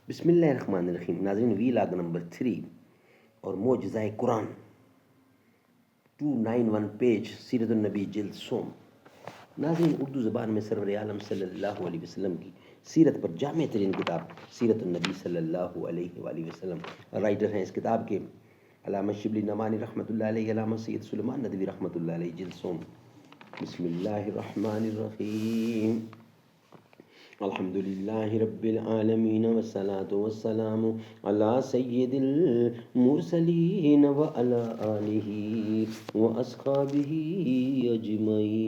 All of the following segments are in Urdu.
بسم اللہ الرحمن الرحیم. ناظرین، وی لاگ نمبر 3 اور معجزہ قرآن 291 پیج سیرت النبی جلد سوم. ناظرین، اردو زبان میں سرور عالم صلی اللہ علیہ وسلم کی سیرت پر جامع ترین کتاب سیرت النبی صلی اللہ علیہ وآلہ وسلم. رائٹر ہیں اس کتاب کے علامہ شبلی نعمانی رحمۃ اللہ علیہ، علامہ سید سلیمان ندوی رحمۃ اللہ علیہ. جلد سوم. بسم اللہ الرحمن الرحیم. الحمد للہ رب العالمین والصلاة والسلام علی سید المرسلین وعلی آلہ واصحابہ اجمعین.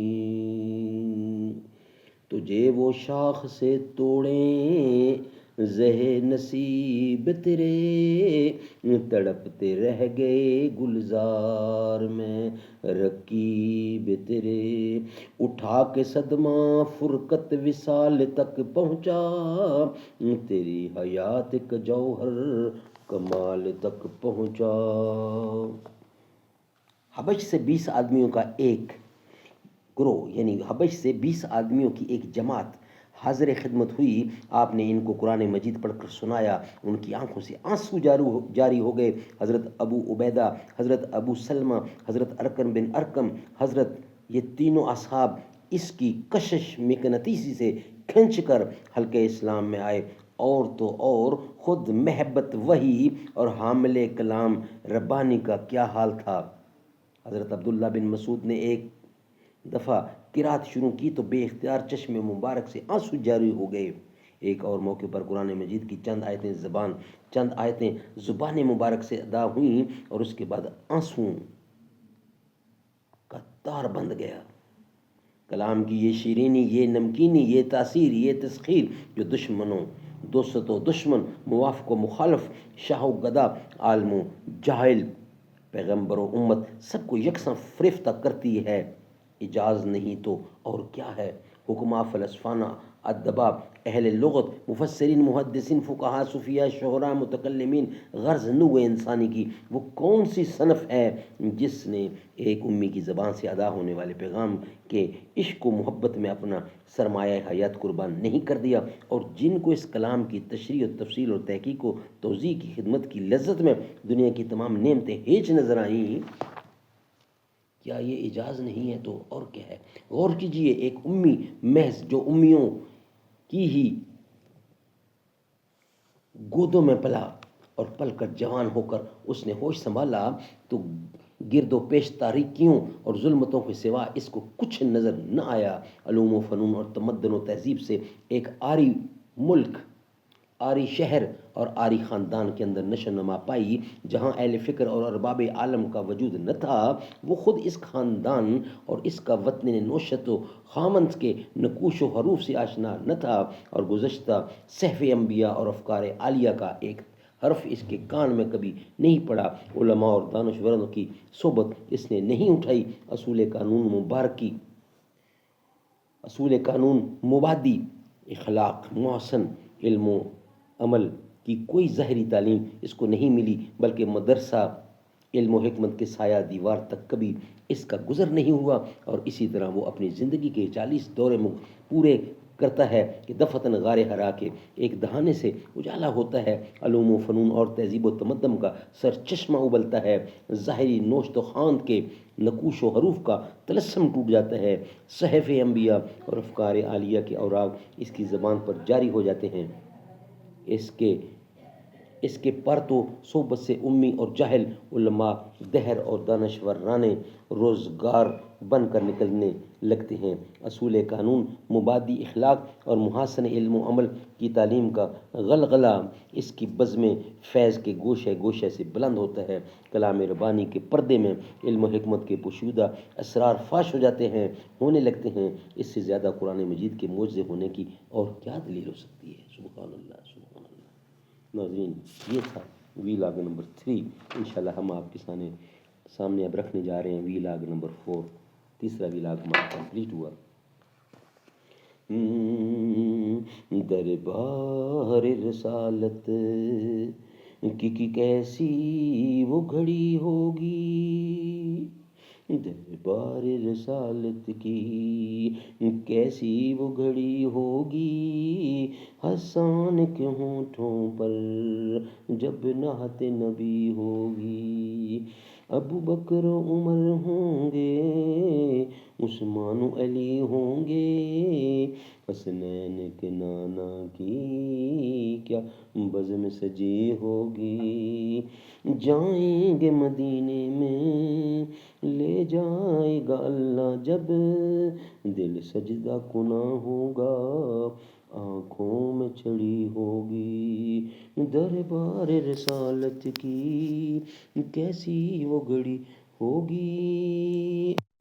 تجھے وہ شاخ سے توڑیں زہ نصیب تیرے، تڑپتے رہ گئے گلزار میں رکیب تیرے. اٹھا کے صدمہ فرقت وصال تک پہنچا، تیری حیات کا جوہر کمال تک پہنچا. حبش سے 20 آدمیوں کا ایک گروہ، یعنی حبش سے 20 آدمیوں کی ایک جماعت حاضر خدمت ہوئی. آپ نے ان کو قرآن مجید پڑھ کر سنایا. ان کی آنکھوں سے آنسو جاری ہو گئے. حضرت ابو عبیدہ، حضرت ابو سلمہ، حضرت ارکم بن ارکم، حضرت یہ تینوں اصحاب اس کی کشش مقناطیسی سے کھنچ کر حلقہ اسلام میں آئے. اور تو اور خود محبت وحی اور حامل کلام ربانی کا کیا حال تھا. حضرت عبداللہ بن مسعود نے ایک دفعہ قرات شروع کی تو بے اختیار چشم مبارک سے آنسو جاری ہو گئے. ایک اور موقع پر قرآن مجید کی چند آیتیں زبان مبارک سے ادا ہوئیں اور اس کے بعد آنسو کا تار بند گیا. کلام کی یہ شیرینی، یہ نمکینی، یہ تاثیر، یہ تسخیر جو دشمنوں، دوست و دشمن، موافق و مخالف، شاہ و گدا، عالم و جاہل، پیغمبر و امت سب کو یکساں فریفتہ کرتی ہے، اجاز نہیں تو اور کیا ہے. حکماء، فلسفانہ، ادبا، اہل لغت، مفسرین، محدثین، فقہاء، صوفیاء، شعراء، متکلمین، غرض نوع انسانی کی وہ کون سی صنف ہے جس نے ایک امی کی زبان سے ادا ہونے والے پیغام کے عشق و محبت میں اپنا سرمایہ حیات قربان نہیں کر دیا، اور جن کو اس کلام کی تشریح و تفصیل اور تحقیق و توضیح کی خدمت کی لذت میں دنیا کی تمام نعمتیں ہیچ نظر آئیں. کیا یہ اعجاز نہیں ہے تو اور کیا ہے. غور کیجئے، ایک امی محض جو امیوں کی ہی گودوں میں پلا اور پل کر جوان ہو کر اس نے ہوش سنبھالا تو گرد و پیش تاریکیوں اور ظلمتوں کے سوا اس کو کچھ نظر نہ آیا. علوم و فنون اور تمدن و تہذیب سے ایک آری ملک، آری شہر اور آری خاندان کے اندر نشو نما پائی. جہاں اہل فکر اور ارباب عالم کا وجود نہ تھا، وہ خود اس خاندان اور اس کا وطن نوشت و خامند کے نقوش و حروف سے آشنا نہ تھا، اور گزشتہ صحف انبیاء اور افکار عالیہ کا ایک حرف اس کے کان میں کبھی نہیں پڑا. علماء اور دانشوروں کی صحبت اس نے نہیں اٹھائی. اصول قانون مبادی، اخلاق، محسن، علم و عمل کی کوئی ظاہری تعلیم اس کو نہیں ملی، بلکہ مدرسہ علم و حکمت کے سایہ دیوار تک کبھی اس کا گزر نہیں ہوا. اور اسی طرح وہ اپنی زندگی کے 40 دورے پورے کرتا ہے کہ دفتن غار حرا کے ایک دہانے سے اجالا ہوتا ہے. علوم و فنون اور تہذیب و تمدن کا سر چشمہ ابلتا ہے. ظاہری نوشت و خواند کے نقوش و حروف کا طلسم ٹوٹ جاتا ہے. صحف انبیاء اور افکار عالیہ کے اوراق اس کی زبان پر جاری ہو جاتے ہیں. اس کے پرت و صحبت سے امی اور جاہل علماء دہر اور دانشورانے روزگار بن کر نکلنے لگتے ہیں. اصول قانون مبادی، اخلاق اور محاسن علم و عمل کی تعلیم کا غلغلہ اس کی بزم فیض کے گوشے گوشے سے بلند ہوتا ہے. کلام ربانی کے پردے میں علم و حکمت کے پوشیدہ اسرار فاش ہونے لگتے ہیں. اس سے زیادہ قرآن مجید کے معجزے ہونے کی اور کیا دلیل ہو سکتی ہے. سبحان اللہ، سبحان اللہ. ناظرین، یہ تھا وی لاگ نمبر 3. انشاءاللہ ہم آپ کے سامنے اب رکھنے جا رہے ہیں وی لاگ نمبر 4. تیسرا وی لاگ ہمارا کمپلیٹ ہوا. دربار رسالت کی کیسی وہ گھڑی ہوگی، دربار رسالت کی کیسی وہ گھڑی ہوگی، حسان کے ہونٹوں پر جب نعت نبی ہوگی۔ ابو بکر و عمر ہوں گے، عثمان و علی ہوں گے، حسنین کے نانا کی کیا بزم سجی ہوگی۔ جائیں گے مدینے میں، لے جائے گا اللہ جب، دل سجدہ کنا ہوگا، آنکھوں میں چڑی ہوگی۔ دربار رسالت کی کیسی وہ گھڑی ہوگی۔